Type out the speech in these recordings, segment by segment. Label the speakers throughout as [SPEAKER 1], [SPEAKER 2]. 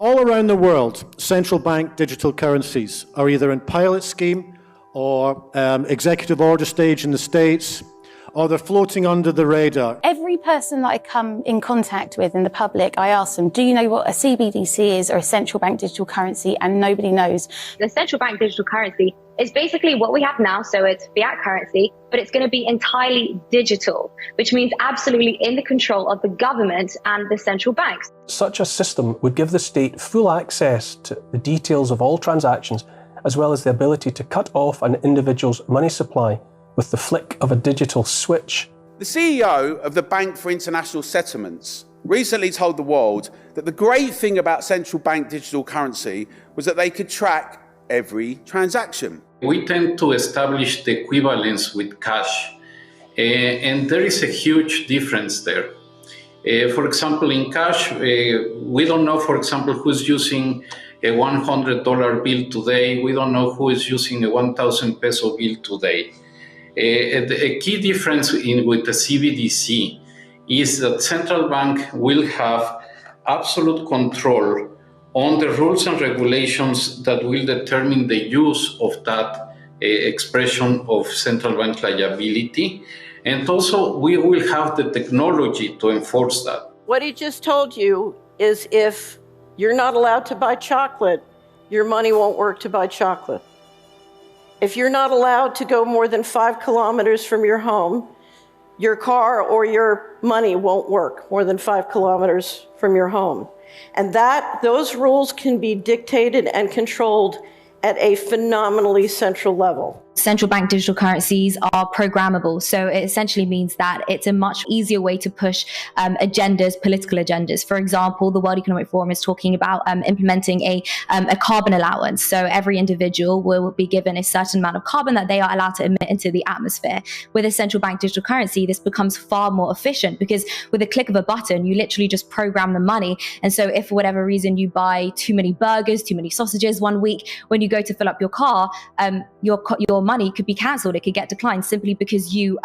[SPEAKER 1] All around the world, central bank digital currencies are either in pilot scheme or executive order stage in the States, or they're floating under the radar.
[SPEAKER 2] Every person that I come in contact with in the public, I ask them, do you know what a CBDC is or a central bank digital currency? And nobody knows.
[SPEAKER 3] The central bank digital currency is basically what we have now, so it's fiat currency, but it's going to be entirely digital, which means absolutely in the control of the government and the central banks.
[SPEAKER 4] Such a system would give the state full access to the details of all transactions, as well as the ability to cut off an individual's money supply with the flick of a digital switch.
[SPEAKER 5] The CEO of the Bank for International Settlements recently told the world that the great thing about central bank digital currency was that they could track every transaction.
[SPEAKER 6] We tend to establish the equivalence with cash, and there is a huge difference there. For example, in cash, we don't know, for example, who's using a $100 bill today. We don't know who is using a 1,000 peso bill today. A key difference with the CBDC is that central bank will have absolute control on the rules and regulations that will determine the use of that expression of central bank liability. And also we will have the technology to enforce that.
[SPEAKER 7] What he just told you is if you're not allowed to buy chocolate, your money won't work to buy chocolate. If you're not allowed to go more than 5 kilometers from your home, your car or your money won't work more than 5 kilometers from your home. And those rules can be dictated and controlled at a phenomenally central level.
[SPEAKER 8] Central bank digital currencies are programmable. So it essentially means that it's a much easier way to push agendas, political agendas. For example, the World Economic Forum is talking about implementing a carbon allowance. So every individual will be given a certain amount of carbon that they are allowed to emit into the atmosphere. With a central bank digital currency, this becomes far more efficient because with a click of a button, you literally just program the money. And so if for whatever reason you buy too many burgers, too many sausages one week, when you go to fill up your car, your money could be cancelled. It could get declined simply because you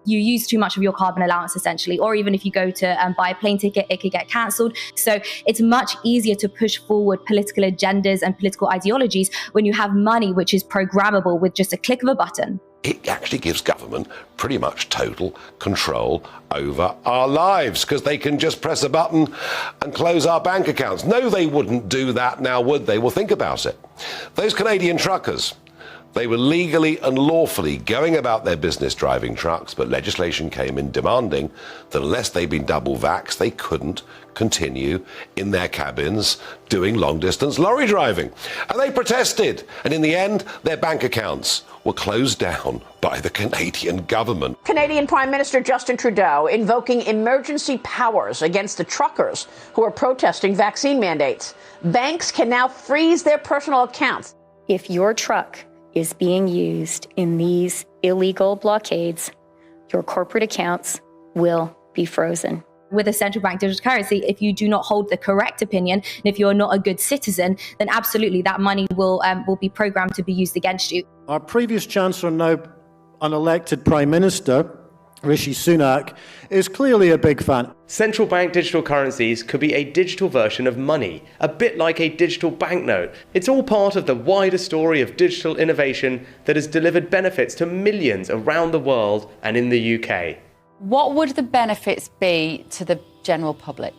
[SPEAKER 8] use too much of your carbon allowance, essentially. Or even if you go to buy a plane ticket, it could get cancelled. So it's much easier to push forward political agendas and political ideologies when you have money which is programmable with just a click of a button.
[SPEAKER 9] It actually gives government pretty much total control over our lives because they can just press a button and close our bank accounts. No, they wouldn't do that now, would they? Well, think about it. Those Canadian truckers, they were legally and lawfully going about their business driving trucks, but legislation came in demanding that unless they'd been double vaxxed, they couldn't continue in their cabins doing long-distance lorry driving. And they protested, and in the end, their bank accounts were closed down by the Canadian government.
[SPEAKER 10] Canadian Prime Minister Justin Trudeau invoking emergency powers against the truckers who are protesting vaccine mandates. Banks can now freeze their personal accounts.
[SPEAKER 2] If your truck is being used in these illegal blockades, your corporate accounts will be frozen.
[SPEAKER 8] With a central bank digital currency, if you do not hold the correct opinion, and if you're not a good citizen, then absolutely that money will be programmed to be used against you.
[SPEAKER 1] Our previous Chancellor, now unelected Prime Minister, Rishi Sunak, is clearly a big fan.
[SPEAKER 11] Central bank digital currencies could be a digital version of money, a bit like a digital banknote. It's all part of the wider story of digital innovation that has delivered benefits to millions around the world and in the UK.
[SPEAKER 12] What would the benefits be to the general public?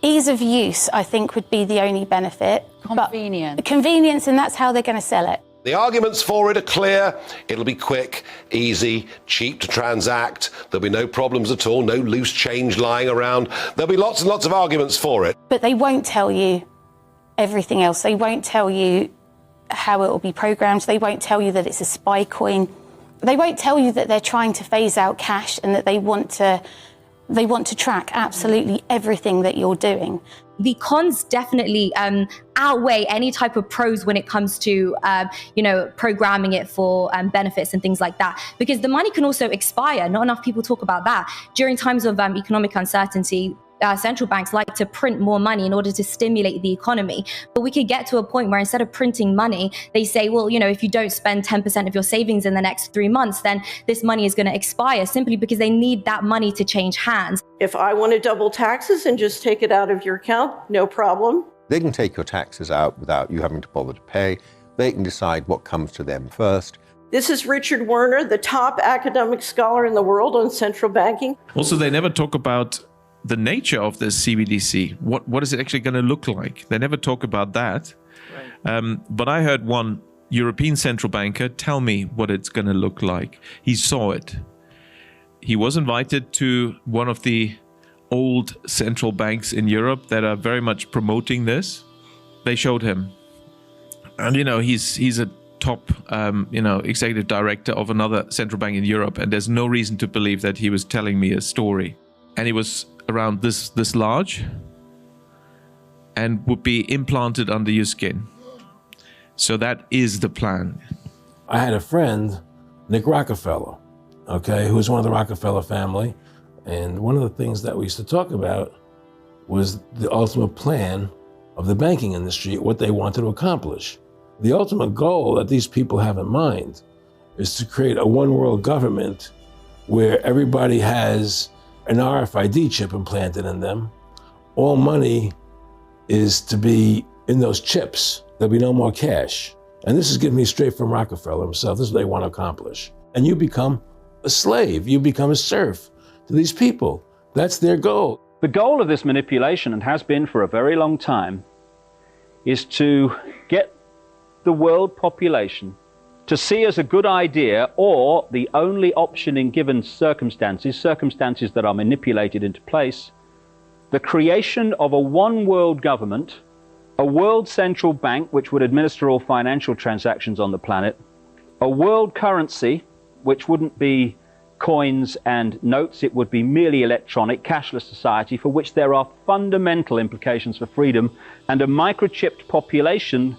[SPEAKER 2] Ease of use, I think, would be the only benefit.
[SPEAKER 12] Convenience.
[SPEAKER 2] Convenience, and that's how they're going to sell it.
[SPEAKER 9] The arguments for it are clear. It'll be quick, easy, cheap to transact. There'll be no problems at all, no loose change lying around. There'll be lots and lots of arguments for it.
[SPEAKER 2] But they won't tell you everything else. They won't tell you how it will be programmed. They won't tell you that it's a spy coin. They won't tell you that they're trying to phase out cash and that they want to track absolutely everything that you're doing.
[SPEAKER 8] The cons definitely outweigh any type of pros when it comes to, programming it for benefits and things like that. Because the money can also expire. Not enough people talk about that. During times of economic uncertainty, central banks like to print more money in order to stimulate the economy. But we could get to a point where instead of printing money, they say, well, if you don't spend 10% of your savings in the next 3 months, then this money is going to expire simply because they need that money to change hands.
[SPEAKER 7] If I want to double taxes and just take it out of your account, no problem.
[SPEAKER 13] They can take your taxes out without you having to bother to pay. They can decide what comes to them first.
[SPEAKER 7] This is Richard Werner, the top academic scholar in the world on central banking.
[SPEAKER 14] Also, they never talk about the nature of this CBDC. What is it actually going to look like? They never talk about that. Right. But I heard one European central banker tell me what it's going to look like. He saw it. He was invited to one of the old central banks in Europe that are very much promoting this. They showed him. And, he's a top, executive director of another central bank in Europe. And there's no reason to believe that he was telling me a story. And it was around this large and would be implanted under your skin. So that is the plan.
[SPEAKER 15] I had a friend, Nick Rockefeller, who was one of the Rockefeller family. And one of the things that we used to talk about was the ultimate plan of the banking industry, what they wanted to accomplish. The ultimate goal that these people have in mind is to create a one world government where everybody has an RFID chip implanted in them. All money is to be in those chips. There'll be no more cash. And this is given me straight from Rockefeller himself. This is what they want to accomplish. And you become a slave. You become a serf to these people. That's their goal.
[SPEAKER 16] The goal of this manipulation, and has been for a very long time, is to get the world population to see as a good idea, or the only option in given circumstances that are manipulated into place, the creation of a one world government, a world central bank which would administer all financial transactions on the planet, a world currency which wouldn't be coins and notes, it would be merely electronic, cashless society for which there are fundamental implications for freedom, and a microchipped population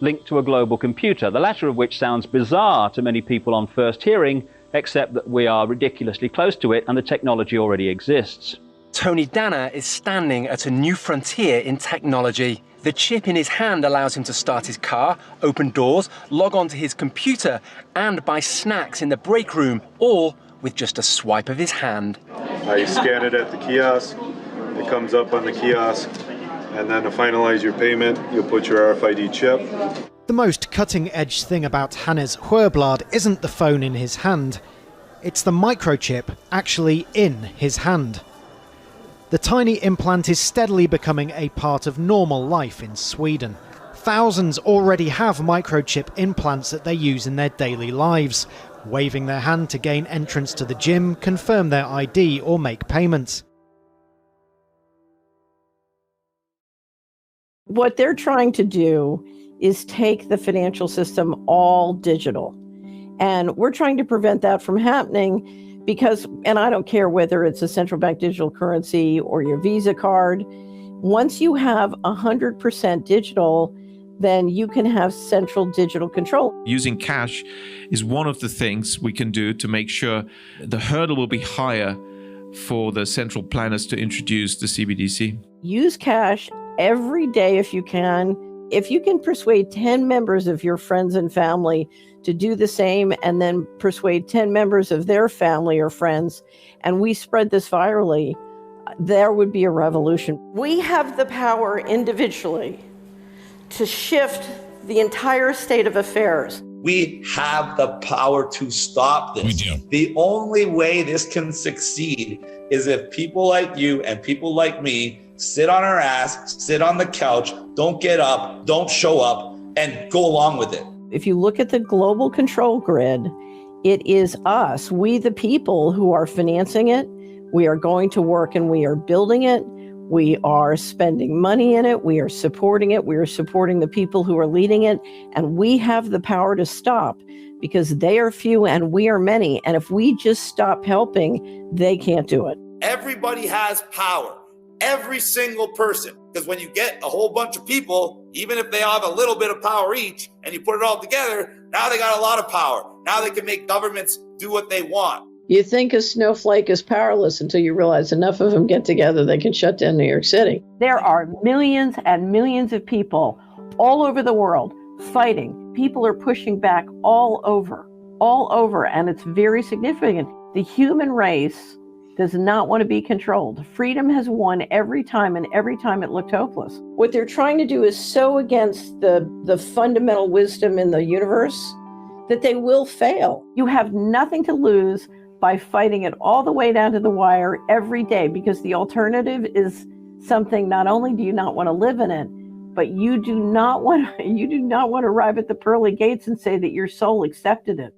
[SPEAKER 16] linked to a global computer, the latter of which sounds bizarre to many people on first hearing, except that we are ridiculously close to it and the technology already exists.
[SPEAKER 17] Tony Danner is standing at a new frontier in technology. The chip in his hand allows him to start his car, open doors, log onto his computer, and buy snacks in the break room, all with just a swipe of his hand.
[SPEAKER 18] You scan it at the kiosk, it comes up on the kiosk, and then to finalize your payment, you'll put your RFID chip.
[SPEAKER 19] The most cutting-edge thing about Hannes Huerblad isn't the phone in his hand, it's the microchip actually in his hand. The tiny implant is steadily becoming a part of normal life in Sweden. Thousands already have microchip implants that they use in their daily lives, waving their hand to gain entrance to the gym, confirm their ID or make payments.
[SPEAKER 7] What they're trying to do is take the financial system all digital. And we're trying to prevent that from happening because, and I don't care whether it's a central bank digital currency or your Visa card, once you have 100% digital, then you can have central digital control.
[SPEAKER 14] Using cash is one of the things we can do to make sure the hurdle will be higher for the central planners to introduce the CBDC.
[SPEAKER 7] Use cash every day if you can. If you can persuade 10 members of your friends and family to do the same, and then persuade 10 members of their family or friends, and we spread this virally, there would be a revolution. We have the power individually to shift the entire state of affairs.
[SPEAKER 20] We have the power to stop this. We do. The only way this can succeed is if people like you and people like me sit on our ass, sit on the couch, don't get up, don't show up, and go along with it.
[SPEAKER 7] If you look at the global control grid, it is us, we the people, who are financing it. We are going to work and we are building it. We are spending money in it. We are supporting it. We are supporting the people who are leading it. And we have the power to stop because they are few and we are many. And if we just stop helping, they can't do it.
[SPEAKER 21] Everybody has power. Every single person. Because when you get a whole bunch of people, even if they have a little bit of power each, and you put it all together, now they got a lot of power. Now they can make governments do what they want.
[SPEAKER 7] You think a snowflake is powerless until you realize enough of them get together, they can shut down New York City. There are millions and millions of people all over the world fighting. People are pushing back all over, and it's very significant. The human race does not want to be controlled. Freedom has won every time, and every time it looked hopeless. What they're trying to do is so against the fundamental wisdom in the universe that they will fail. You have nothing to lose by fighting it all the way down to the wire every day, because the alternative is something not only do you not want to live in it, but you do not want to arrive at the pearly gates and say that your soul accepted it.